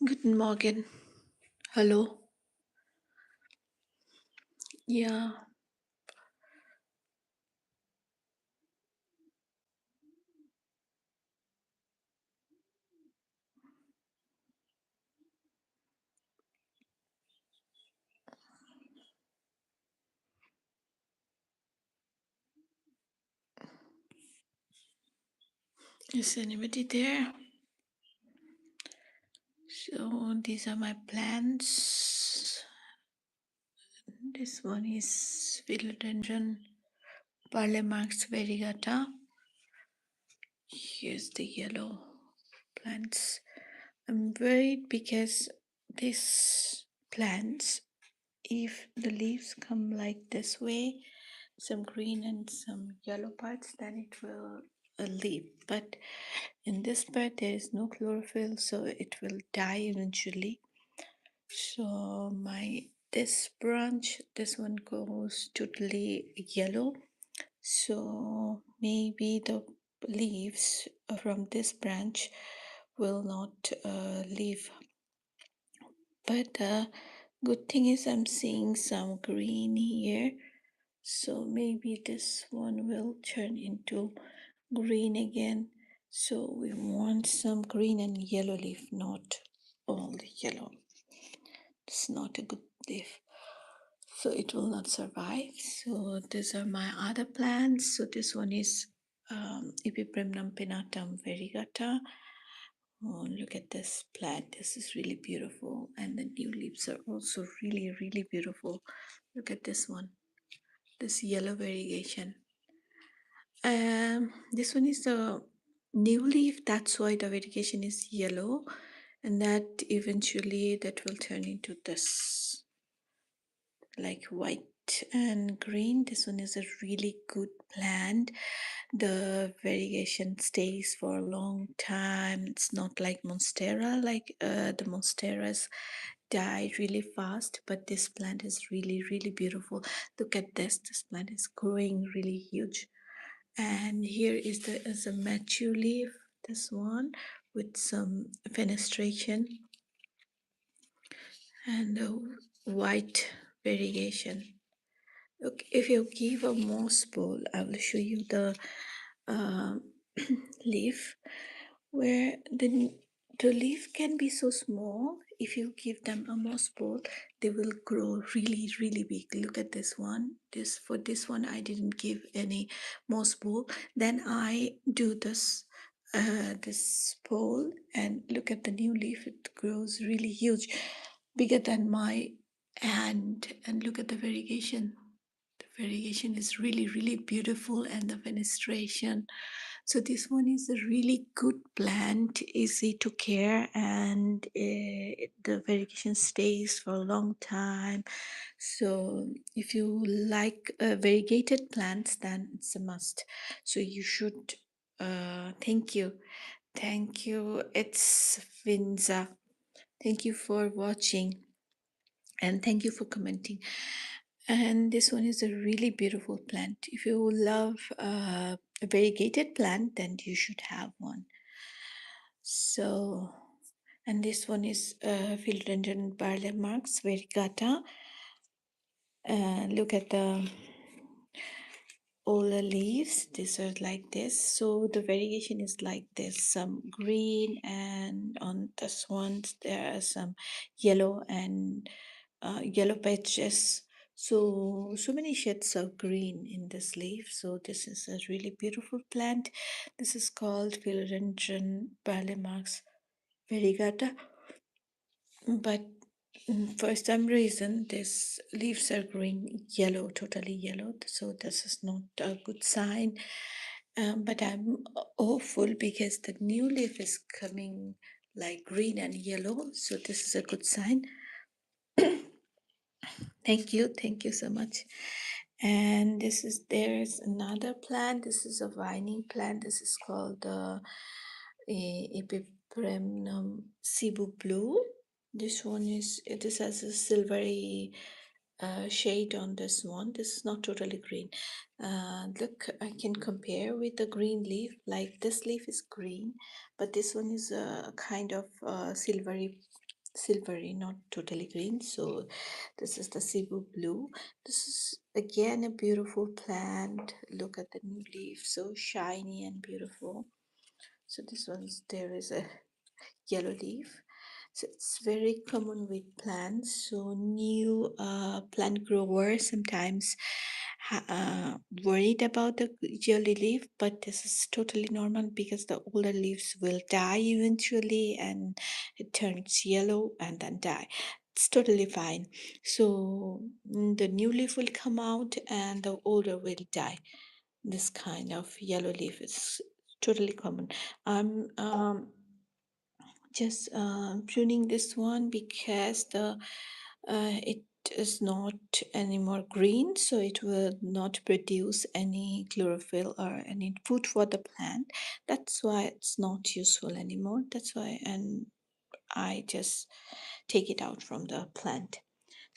Guten Morgen. Hallo. Ja, is anybody there? So these are my plants. This one is philodendron Parlemax variegata. Here's the yellow plants. I'm worried because these plants, if the leaves come like this way, some green and some yellow parts, then it will leave. But in this part, there is no chlorophyll, so it will die eventually. So my this branch, this one goes totally yellow. So maybe the leaves from this branch will not leave. But the good thing is I'm seeing some green here. So maybe this one will turn into green again. So we want some green and yellow leaf, not all the yellow. It's not a good leaf. So it will not survive. So these are my other plants. So this one is Epipremnum pinnatum variegata. Oh, look at this plant. This is really beautiful. And the new leaves are also really, really beautiful. Look at this one. This yellow variegation. This one is the new leaf. That's why the variegation is yellow. And that eventually that will turn into this like white and green. This one is a really good plant. The variegation stays for a long time. It's not like monstera, like the monsteras die really fast, but this plant is really, really beautiful. Look at this plant is growing really huge. And here is a mature leaf, this one with some fenestration and a white variegation. Look, if you give a moss bowl, I will show you the uh, leaf where the leaf can be so small. If you give them a moss bowl, they will grow really, really big. Look at this one. For this one, I didn't give any moss bowl. Then I do this pole, and look at the new leaf. It grows really huge, bigger than my hand. And look at the variegation. The variegation is really, really beautiful, and the fenestration. So this one is a really good plant, easy to care, and the variegation stays for a long time. So if you like variegated plants, then it's a must. So you should. Thank you. Thank you. It's Vinza. Thank you for watching, and thank you for commenting. And this one is a really beautiful plant. If you love a variegated plant, then you should have one. So, and this one is Philodendron Barleymax variegata. Look at all the leaves. These are like this. So the variegation is like this: some green, and on this one there are some yellow and yellow patches. So many shades of green in this leaf. So this is a really beautiful plant. This is called Philodendron Barleymax variegata. But for some reason, these leaves are growing yellow, totally yellow. So this is not a good sign. But I'm hopeful because the new leaf is coming like green and yellow. So this is a good sign. Thank you so much. And there's another plant. This is a vining plant. This is called the Epipremnum Cebu Blue. This has a silvery shade on this one. This is not totally green. Look, I can compare with the green leaf. Like this leaf is green, but this one is a kind of silvery silvery, not totally green. So this is the Cebu blue. This is again a beautiful plant. Look at the new leaf, so shiny and beautiful. So this one's, there is a yellow leaf. So it's very common with plants. So new plant growers sometimes worried about the yellow leaf, but this is totally normal because the older leaves will die eventually and it turns yellow and then die. It's totally fine. So the new leaf will come out and the older will die. This kind of yellow leaf is totally common. I'm just pruning this one because the it is not anymore green, so it will not produce any chlorophyll or any food for the plant. That's why it's not useful anymore. That's why, and I just take it out from the plant.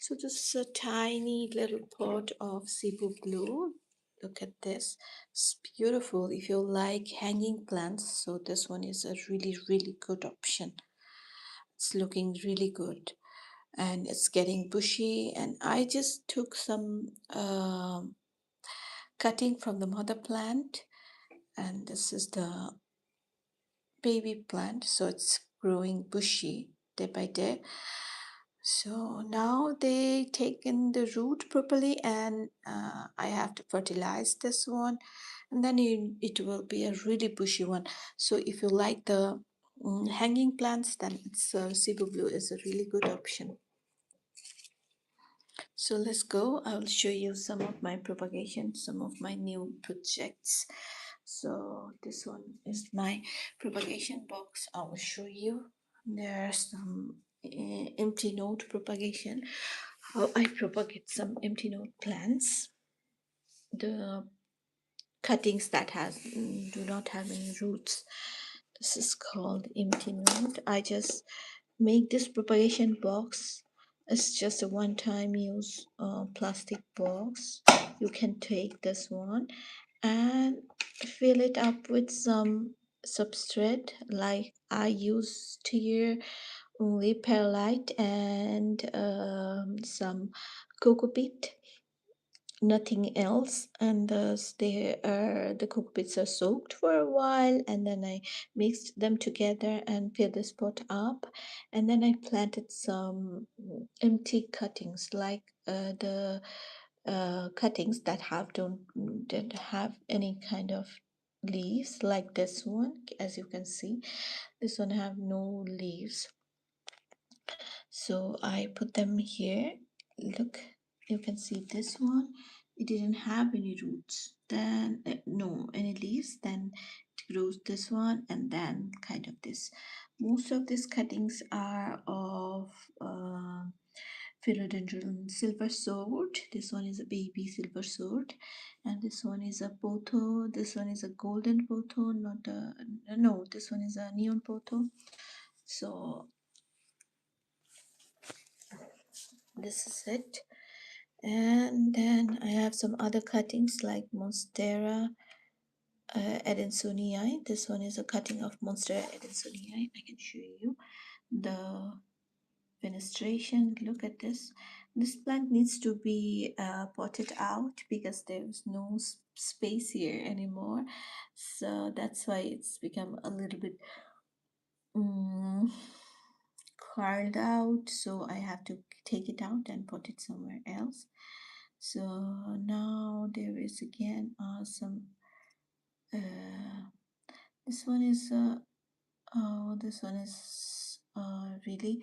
So this is a tiny little pot of Cebu blue. Look at this. It's beautiful if you like hanging plants. So this one is a really, really good option. It's looking really good and it's getting bushy. And I just took some cutting from the mother plant, and this is the baby plant. So it's growing bushy day by day. So now they taken the root properly, and I have to fertilize this one, and then it will be a really bushy one. So if you like the hanging plants, then it's Cebu blue is a really good option. So let's go. I'll show you some of my propagation, some of my new projects. So this one is my propagation box. I will show you. There's some empty node propagation. How I propagate some empty node plants. The cuttings that has do not have any roots. This is called empty node. I just make this propagation box. It's just a one-time use plastic box. You can take this one and fill it up with some substrate, like I use here only perlite and some cocoa peat, nothing else. And thus the cocoa bits are soaked for a while, and then I mixed them together and filled this pot up, and then I planted some empty cuttings, like the cuttings that don't have any kind of leaves, like this one. As you can see, this one have no leaves, so I put them here. Look, you can see this one, it didn't have any roots, then no any leaves, then it grows this one, and then kind of this. Most of these cuttings are of philodendron silver sword. This one is a baby silver sword, and this one is a potho. This one is a golden potho, not a, no, this one is a neon potho. So this is it. And then I have some other cuttings like Monstera Adansonii. This one is a cutting of Monstera Adansonii. I can show you the fenestration. Look at this. This plant needs to be potted out because there's no space here anymore. So that's why it's become a little bit carved out. So I have to take it out and put it somewhere else. So now there is again some this one is oh, this one is a really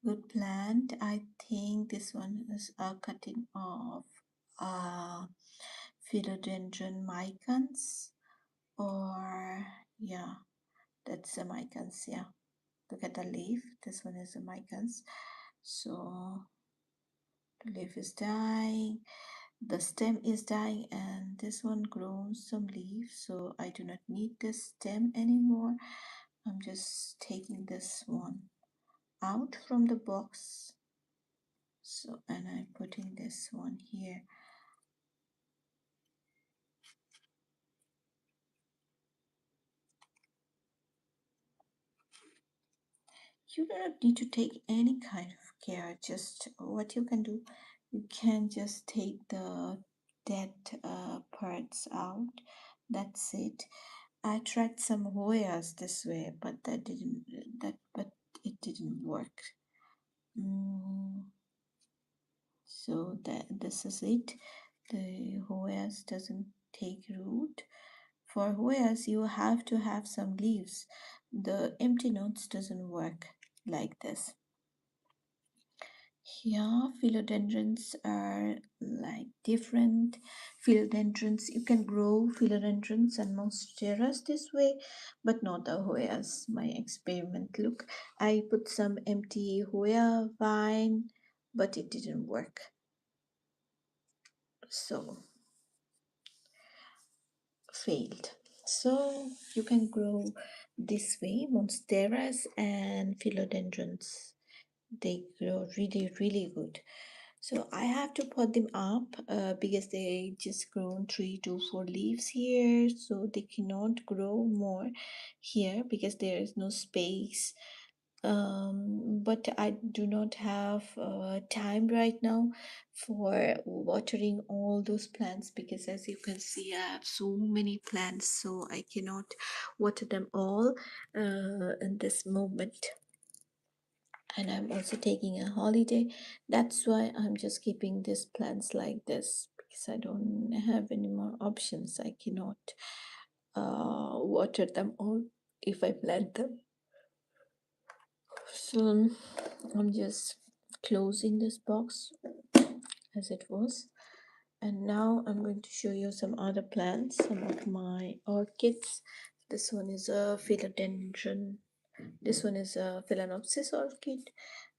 good plant. I think this one is a cutting of uh philodendron micans, or yeah, that's a micans. Yeah, look at the leaf. This one is a micans. So the leaf is dying, the stem is dying, and this one grows some leaves, so I do not need this stem anymore. I'm just taking this one out from the box. So, and I'm putting this one here. you don't need to take any kind of care. Just what you can do, you can just take the dead parts out. That's it. I tried some Hoyas this way, but but it didn't work. Mm, so that this is it. The Hoyas doesn't take root. For Hoyas, you have to have some leaves. The empty notes doesn't work like this. Yeah, philodendrons are like different philodendrons. You can grow philodendrons and monsteras this way, but not the Hoyas. My experiment. Look, I put some empty Hoya vine, but it didn't work. So, failed. So, you can grow this way monsteras and philodendrons. They grow really, really good. So I have to pot them up because they just grown 3 to 4 leaves here, so they cannot grow more here because there is no space. But I do not have time right now for watering all those plants because, as you can see, I have so many plants, so I cannot water them all in this moment. And I'm also taking a holiday. That's why I'm just keeping these plants like this because I don't have any more options. I cannot water them all if I plant them. So I'm just closing this box as it was. And now I'm going to show you some other plants, some of my orchids. This one is a philodendron. This one is a phalaenopsis orchid.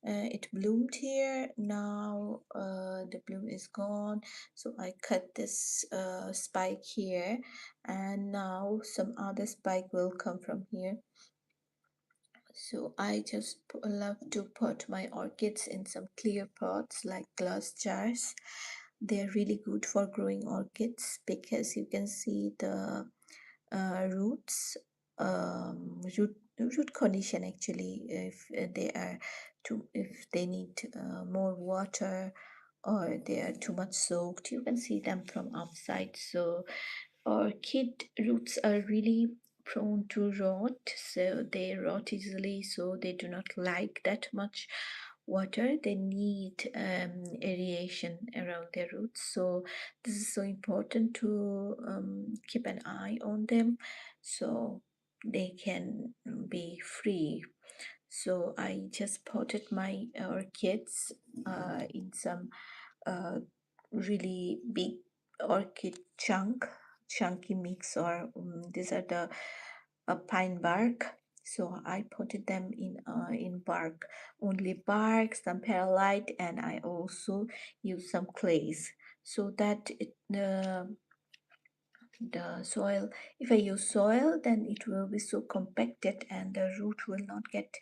It bloomed here. Now the bloom is gone. So I cut this spike here, and now some other spike will come from here. So I just love to put my orchids in some clear pots like glass jars. They're really good for growing orchids because you can see the roots, root condition actually. If they are if they need more water or they are too much soaked, you can see them from outside. So orchid roots are really prone to rot, so they rot easily, so they do not like that much water. They need aeration around their roots, so this is so important to keep an eye on them so they can be free. So I just potted my orchids in some really big orchid chunky mix, or these are the pine bark. So I potted them in bark, only bark, some perlite, and I also use some clays so that the soil, if I use soil, then it will be so compacted and the root will not get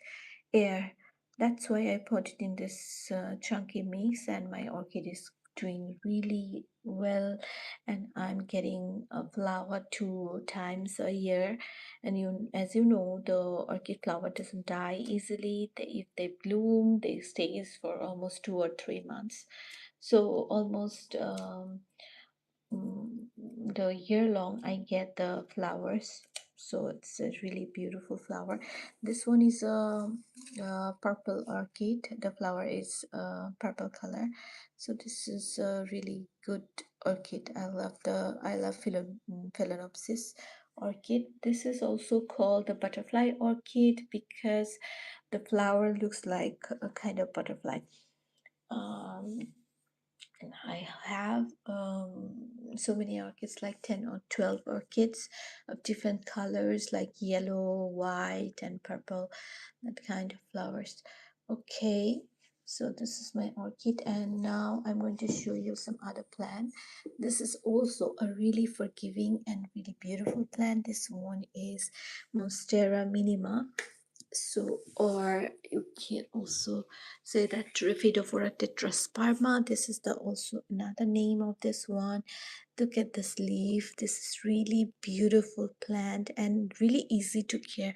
air. That's why I put it in this chunky mix, and my orchid is doing really well, and I'm getting a flower 2 times a year. And as you know, the orchid flower doesn't die easily. If they bloom, they stays for almost 2 or 3 months. So almost the year long I get the flowers, so it's a really beautiful flower. This one is a purple orchid. The flower is purple color, so this is a really good orchid. I love phalaenopsis orchid. This is also called the butterfly orchid because the flower looks like a kind of butterfly. um, and I have so many orchids, like 10 or 12 orchids of different colors, like yellow, white, and purple, that kind of flowers. Okay, so this is my orchid, and now I'm going to show you some other plant. This is also a really forgiving and really beautiful plant. This one is Monstera minima. So, or you can also say that Rhaphidophora tetrasperma. This is the also another name of this one. Look at this leaf. This is really beautiful plant and really easy to care,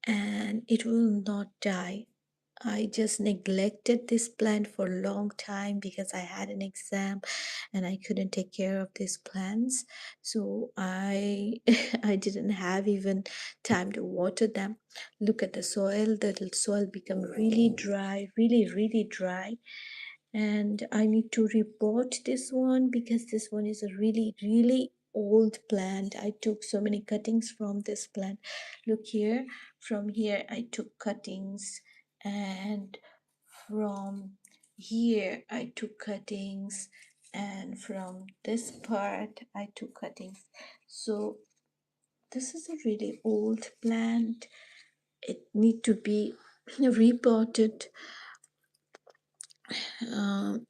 and it will not die. I just neglected this plant for a long time because I had an exam and I couldn't take care of these plants. So I I didn't have even time to water them. Look at the soil. The soil become really dry, really dry. And I need to report this one because this one is a really old plant. I took so many cuttings from this plant. Look here, from here I took cuttings, and from here I took cuttings, and from this part I took cuttings. So this is a really old plant. It need to be repotted,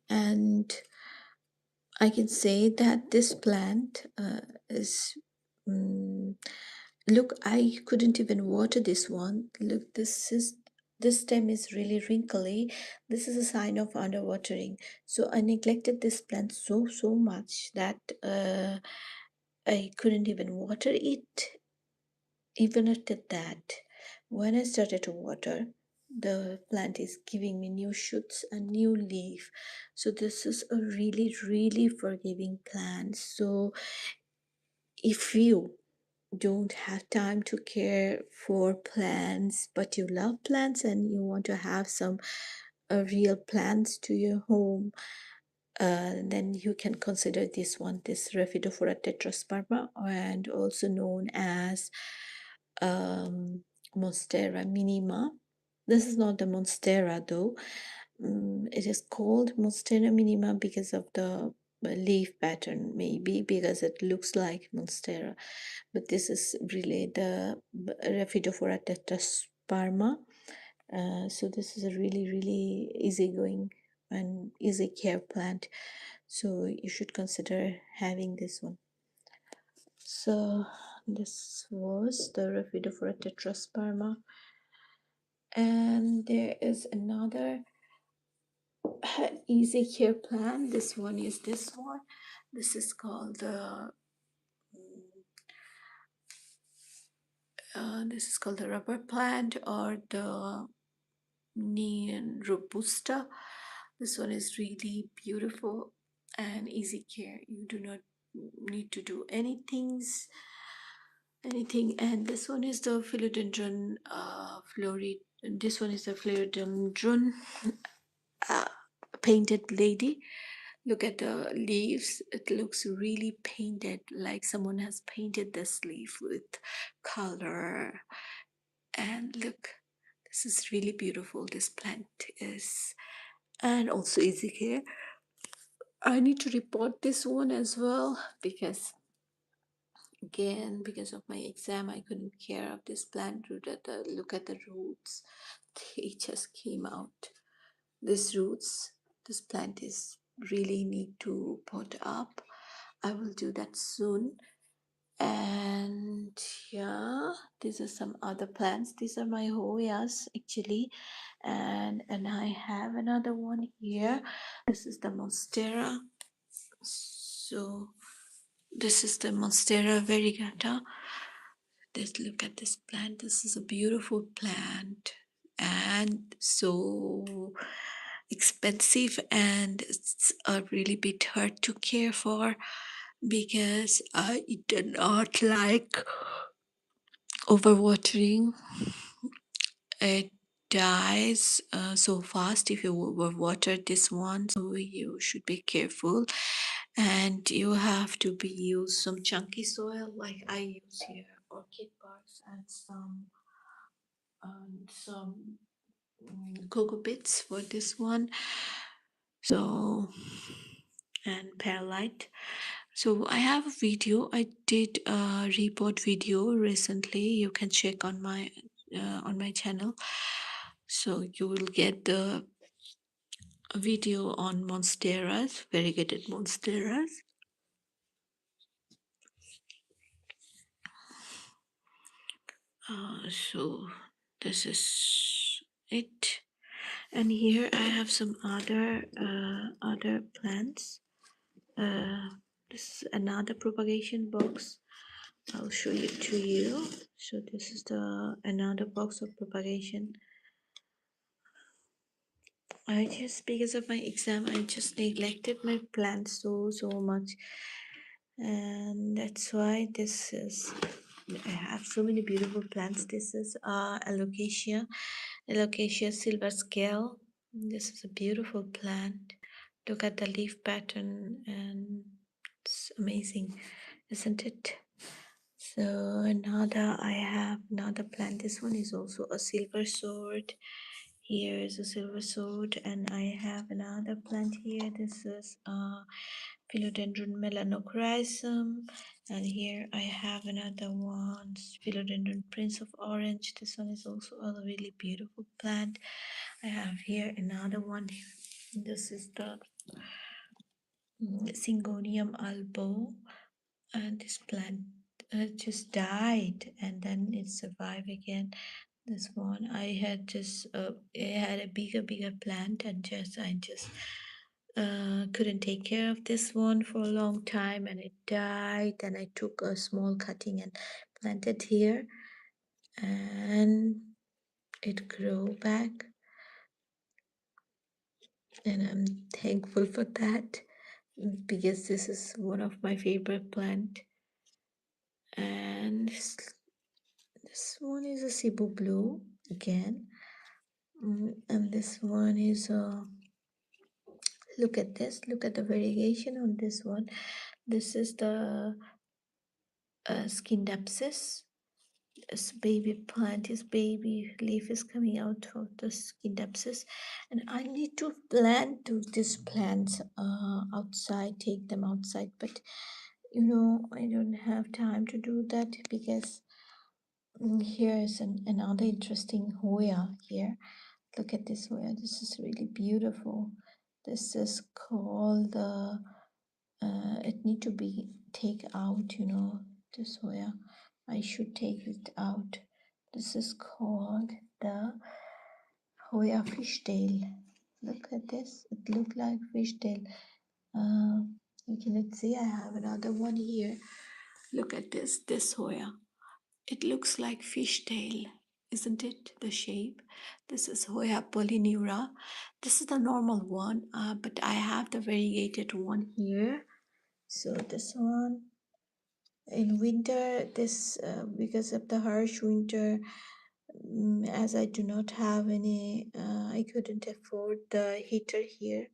and I can say that this plant is. mm Look, I couldn't even water this one. Look, this stem is really wrinkly. This is a sign of underwatering. So I neglected this plant so much that I couldn't even water it. Even after that, when I started to water, the plant is giving me new shoots and new leaf. So this is a really forgiving plant. So if you don't have time to care for plants, but you love plants and you want to have some real plants to your home, then you can consider this one, this Rhaphidophora tetrasperma, and also known as Monstera minima. This is not the Monstera though. It is called Monstera minima because of the leaf pattern, maybe because it looks like Monstera. But this is really the Rhaphidophora tetrasperma. So this is a really easygoing and easy care plant. So you should consider having this one. So this was the Rhaphidophora tetrasperma. And there is another easy care plant. This one is this one. This is called the rubber plant or the Neon robusta. This one is really beautiful and easy care. You do not need to do anything. And this one is the philodendron florid. This one is the philodendron uh, painted lady. Look at the leaves. It looks really painted, like someone has painted this leaf with color. And look, this is really beautiful. This plant is, and also easy care. I need to report this one as well because again, because of my exam, I couldn't care of this plant. Look at the roots. They just came out. These roots, this plant is really need to pot up. I will do that soon. And yeah, these are some other plants. These are my Hoyas actually. And I have another one here. This is the Monstera. So this is the Monstera variegata. Let's look at this plant. This is a beautiful plant and so expensive, and it's a really bit hard to care for because I do not like overwatering. It dies so fast if you overwater this one, so you should be careful, and you have to be use some chunky soil like I use here, orchid barks and some cocoa bits for this one. So, and perlite. So I have a video. I did a report video recently. You can check on my channel. So you will get the video on monsteras, variegated monsteras. So this is it. And here I have some other plants. This is another propagation box. I'll show it to you. So this is the another box of propagation. I just, because of my exam, I just neglected my plants so much, and that's why this is. I have so many beautiful plants. This is alocasia silver scale. This is a beautiful plant. Look at the leaf pattern, and it's amazing, isn't it? So another, I have another plant. This one is also a silver sword. Here is a silver sword, and I have another plant here. This is Philodendron melanochrysum, and here I have another one, Philodendron Prince of Orange. This one is also a really beautiful plant. I have here another one. This is the Syngonium albo, and this plant just died and then it survived again. This one I had just I had a bigger plant, and I just couldn't take care of this one for a long time, and it died. And I took a small cutting and planted here, and it grew back, and I'm thankful for that, because this is one of my favorite plant. And this one is a Cebu blue again. And this one is look at this, look at the variegation on this one. This is the Scindapsus. This baby plant, his baby leaf is coming out of the Scindapsus, and I need to plant these plants outside, take them outside, but I don't have time to do that, because here is another interesting Hoya here. Look at this Hoya. This is really beautiful. This is called the. It need to be take out. This Hoya. I should take it out. This is called the Hoya fishtail. Look at this. It look like fishtail. You can see I have another one here. Look at this. This Hoya. It looks like fishtail, isn't it? The shape. This is Hoya polyneura. This is the normal one, but I have the variegated one here. So this one in winter, this because of the harsh winter, as I do not have any, I couldn't afford the heater here.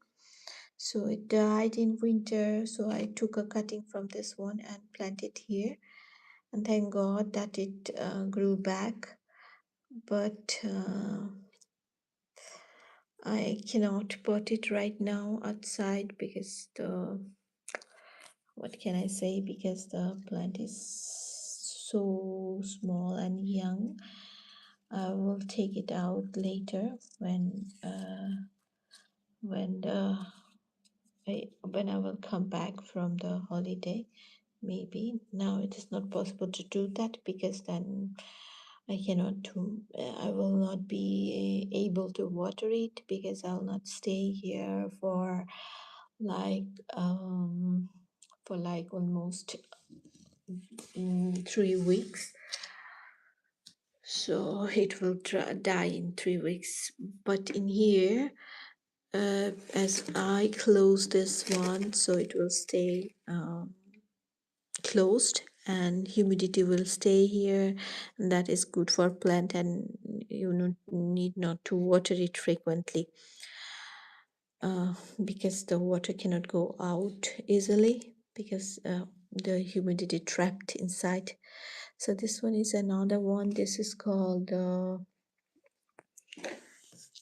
So it died in winter. So I took a cutting from this one and planted here. And thank God that it grew back. But I cannot put it right now outside, because what can I say, because the plant is so small and young. I will take it out later when I will come back from the holiday. Maybe now it is not possible to do that, because then I will not be able to water it, because I'll not stay here for like um almost 3 weeks. So it will die in 3 weeks. But in here, as I close this one, so it will stay closed, and humidity will stay here, and that is good for plant, and you need not to water it frequently, because the water cannot go out easily, because the humidity trapped inside. So this one is another one. This is called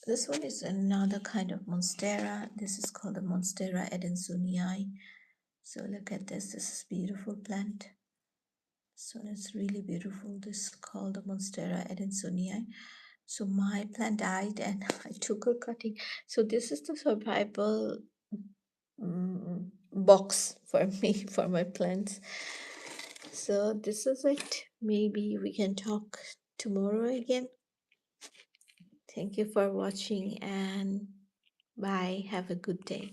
this one is another kind of monstera. This is called the Monstera adansonii. So look at this. This is beautiful plant. So it's really beautiful. This is called the Monstera adansonii. So my plant died, and I took a cutting. So this is the survival box for me, for my plants. So this is it. Maybe we can talk tomorrow again. Thank you for watching, and bye. Have a good day.